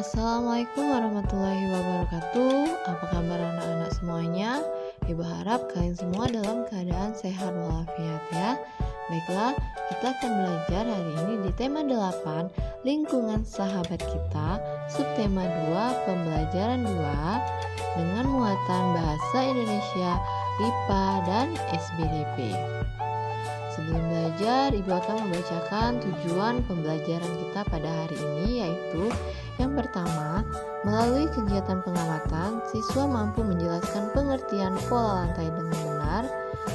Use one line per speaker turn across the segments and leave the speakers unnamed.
Assalamualaikum warahmatullahi wabarakatuh. Apa kabar anak-anak semuanya? Ibu harap kalian semua dalam keadaan sehat walafiat ya. Baiklah, kita akan belajar hari ini di tema 8, lingkungan sahabat kita, subtema 2, pembelajaran 2 dengan muatan bahasa Indonesia, IPA dan SBDP. Sebelum belajar, Ibu akan membacakan tujuan pembelajaran kita pada hari ini, yaitu yang pertama, melalui kegiatan pengamatan, siswa mampu menjelaskan pengertian pola lantai dengan benar.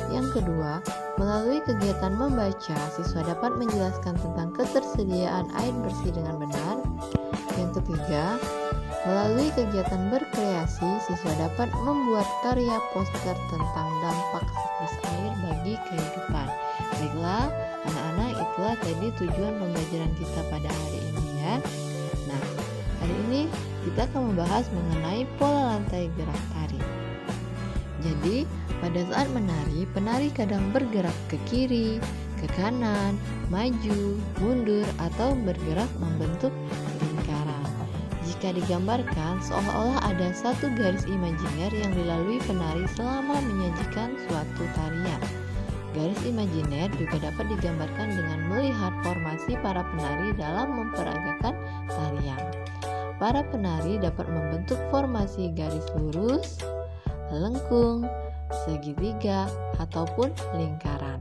Yang kedua, melalui kegiatan membaca, siswa dapat menjelaskan tentang ketersediaan air bersih dengan benar. Yang ketiga, melalui kegiatan berkreasi, siswa dapat membuat karya poster tentang dampak siklus air bagi kehidupan. Baiklah, anak-anak, itulah tadi tujuan pembelajaran kita pada hari ini ya. Nah, hari ini kita akan membahas mengenai pola lantai gerak tari. Jadi, pada saat menari, penari kadang bergerak ke kiri, ke kanan, maju, mundur, atau bergerak membentuk lingkaran. Jika digambarkan, seolah-olah ada satu garis imajiner yang dilalui penari selama menyajikan suatu tarian. Garis imajiner juga dapat digambarkan dengan melihat formasi para penari dalam memperagakan tarian. Para penari dapat membentuk formasi garis lurus, lengkung, segitiga, ataupun lingkaran.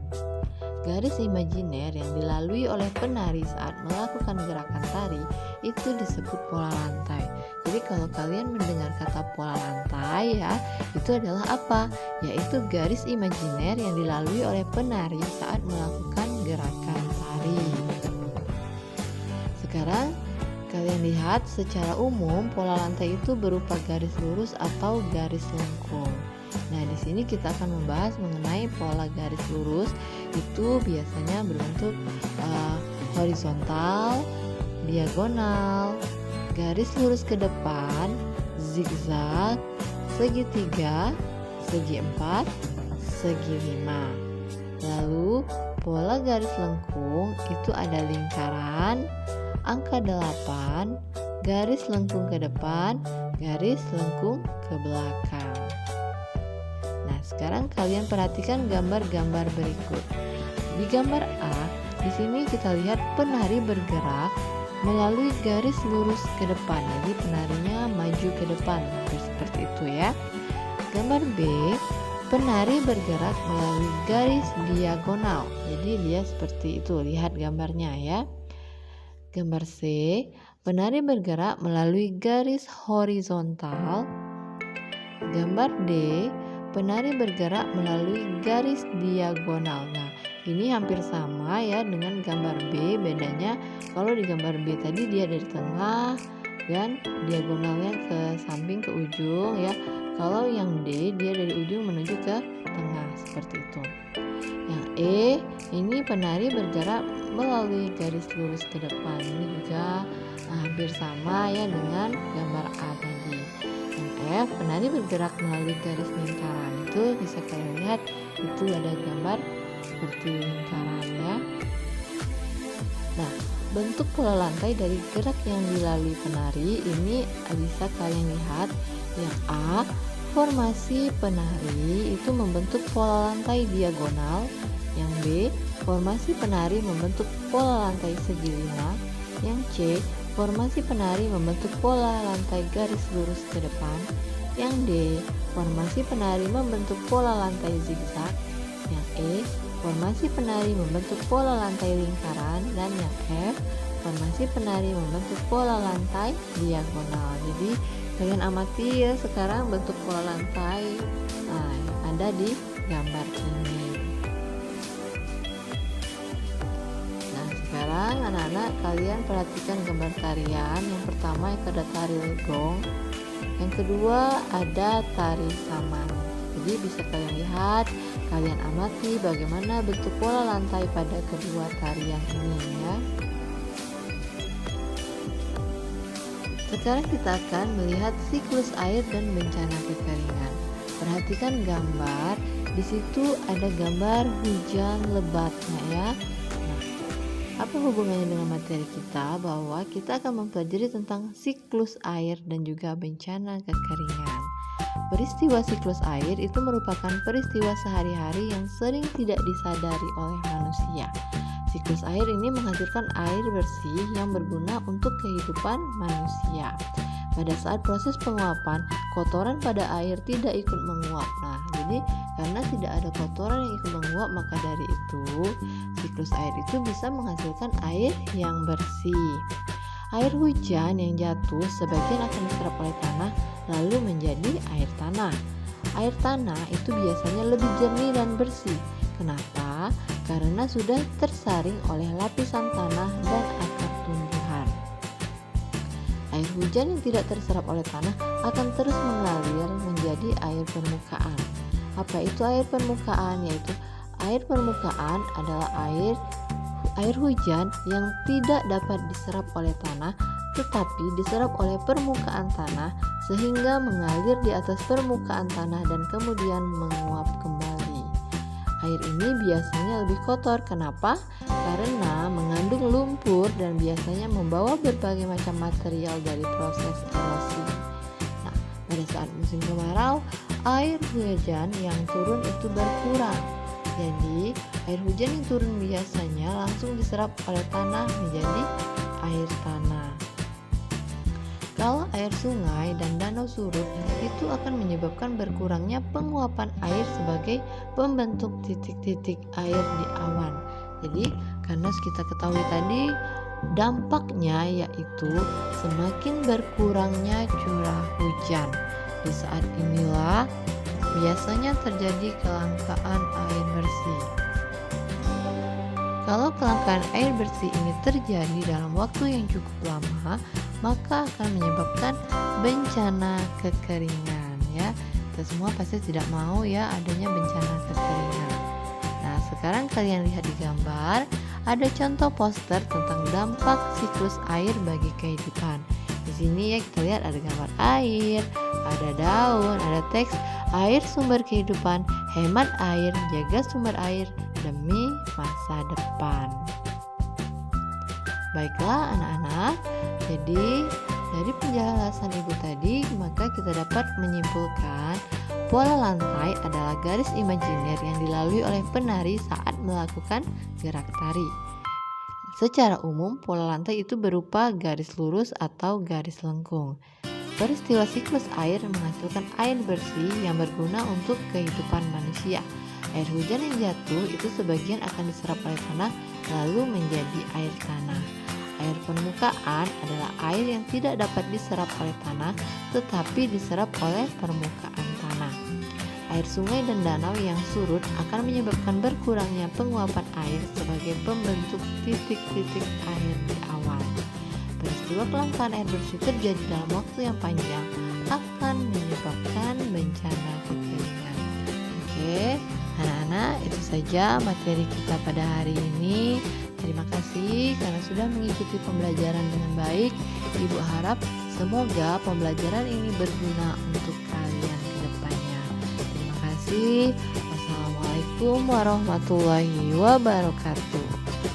Garis imajiner yang dilalui oleh penari saat melakukan gerakan tari itu disebut pola lantai. Jadi kalau kalian mendengar kata pola lantai ya, itu adalah apa? Yaitu garis imajiner yang dilalui oleh penari saat melakukan gerakan tari. Sekarang kalian lihat secara umum pola lantai itu berupa garis lurus atau garis lengkung. Nah, di sini kita akan membahas mengenai pola garis lurus. Itu biasanya berbentuk horizontal, diagonal, garis lurus ke depan, zigzag, segitiga, segi empat, segi lima. Lalu pola garis lengkung itu ada lingkaran, angka 8, garis lengkung ke depan, garis lengkung ke belakang. Nah, sekarang kalian perhatikan gambar-gambar berikut. Di gambar A, di sini kita lihat penari bergerak melalui garis lurus ke depan. Jadi penarinya maju ke depan, seperti itu ya. Gambar B, penari bergerak melalui garis diagonal. Jadi dia seperti itu, lihat gambarnya ya. Gambar C, penari bergerak melalui garis horizontal. Gambar D, penari bergerak melalui garis diagonal. Nah, ini hampir sama ya dengan gambar B. Bedanya kalau di gambar B tadi dia dari tengah dan diagonalnya ke samping ke ujung ya. Kalau yang D dia dari ujung menuju ke tengah seperti itu. Yang E, ini penari bergerak melalui garis lurus ke depan. Ini juga hampir sama ya dengan gambar A tadi. Yang F, penari bergerak melalui garis lingkaran. Itu bisa kalian lihat, itu ada gambar seperti lingkaran ya. Nah, bentuk pola lantai dari gerak yang dilalui penari ini bisa kalian lihat. Yang A, formasi penari itu membentuk pola lantai diagonal. Yang B, formasi penari membentuk pola lantai segi lima. Yang C, formasi penari membentuk pola lantai garis lurus ke depan. Yang D, formasi penari membentuk pola lantai zigzag. Yang E, formasi penari membentuk pola lantai lingkaran. Dan yang F, formasi penari membentuk pola lantai diagonal. Jadi kalian amati ya sekarang bentuk pola lantai ada di gambar ini. Nah, sekarang anak-anak kalian perhatikan gambar tarian. Yang pertama itu ada tari legong. Yang kedua ada tari saman. Jadi bisa kalian lihat, kalian amati bagaimana bentuk pola lantai pada kedua tarian ini ya. Sekarang kita akan melihat siklus air dan bencana kekeringan. Perhatikan gambar, di situ ada gambar hujan lebatnya ya. Nah, Apa hubungannya dengan materi kita? Bahwa kita akan mempelajari tentang siklus air dan juga bencana kekeringan. Peristiwa siklus air itu merupakan peristiwa sehari-hari yang sering tidak disadari oleh manusia. Siklus air ini menghasilkan air bersih yang berguna untuk kehidupan manusia. Pada saat proses penguapan, kotoran pada air tidak ikut menguap. Nah, jadi karena tidak ada kotoran yang ikut menguap, maka dari itu siklus air itu bisa menghasilkan air yang bersih. Air hujan yang jatuh sebagian akan diserap oleh tanah lalu menjadi air tanah. Air tanah itu biasanya lebih jernih dan bersih. Kenapa? Karena sudah tersaring oleh lapisan tanah dan akar tumbuhan. Air hujan yang tidak terserap oleh tanah akan terus mengalir menjadi air permukaan. Apa itu air permukaan? Yaitu air permukaan adalah air hujan yang tidak dapat diserap oleh tanah tetapi diserap oleh permukaan tanah sehingga mengalir di atas permukaan tanah dan kemudian menguap kembali. Air ini biasanya lebih kotor. Kenapa? Karena mengandung lumpur dan biasanya membawa berbagai macam material dari proses erosi. Nah, pada saat musim kemarau, air hujan yang turun itu berkurang. Jadi, air hujan yang turun biasanya langsung diserap oleh tanah menjadi air tanah. Kalau air sungai dan danau surut, itu akan menyebabkan berkurangnya penguapan air sebagai pembentuk titik-titik air di awan. Jadi, karena kita ketahui tadi, dampaknya yaitu semakin berkurangnya curah hujan. Di saat inilah biasanya terjadi kelangkaan air bersih. Kalau kelangkaan air bersih ini terjadi dalam waktu yang cukup lama, maka akan menyebabkan bencana kekeringan ya. Kita semua pasti tidak mau ya adanya bencana kekeringan. Nah, sekarang kalian lihat di gambar, ada contoh poster tentang dampak siklus air bagi kehidupan. Di sini ya kita lihat ada gambar air, ada daun, ada teks air sumber kehidupan, hemat air, jaga sumber air demi masa depan. Baiklah anak-anak, jadi dari penjelasan ibu tadi maka kita dapat menyimpulkan pola lantai adalah garis imajiner yang dilalui oleh penari saat melakukan gerak tari. Secara umum pola lantai itu berupa garis lurus atau garis lengkung. Peristiwa siklus air menghasilkan air bersih yang berguna untuk kehidupan manusia. Air hujan yang jatuh itu sebagian akan diserap oleh tanah lalu menjadi air tanah. Air permukaan adalah air yang tidak dapat diserap oleh tanah tetapi diserap oleh permukaan tanah. Air sungai dan danau yang surut akan menyebabkan berkurangnya penguapan air sebagai pembentuk titik-titik air di awan. Peristiwa kelangkaan air bersih terjadi dalam waktu yang panjang akan menyebabkan bencana kekeringan. Oke, anak-anak, itu saja materi kita pada hari ini. Terima kasih karena sudah mengikuti pembelajaran dengan baik. Ibu harap semoga pembelajaran ini berguna untuk kalian ke depannya. Terima kasih. Wassalamualaikum warahmatullahi wabarakatuh.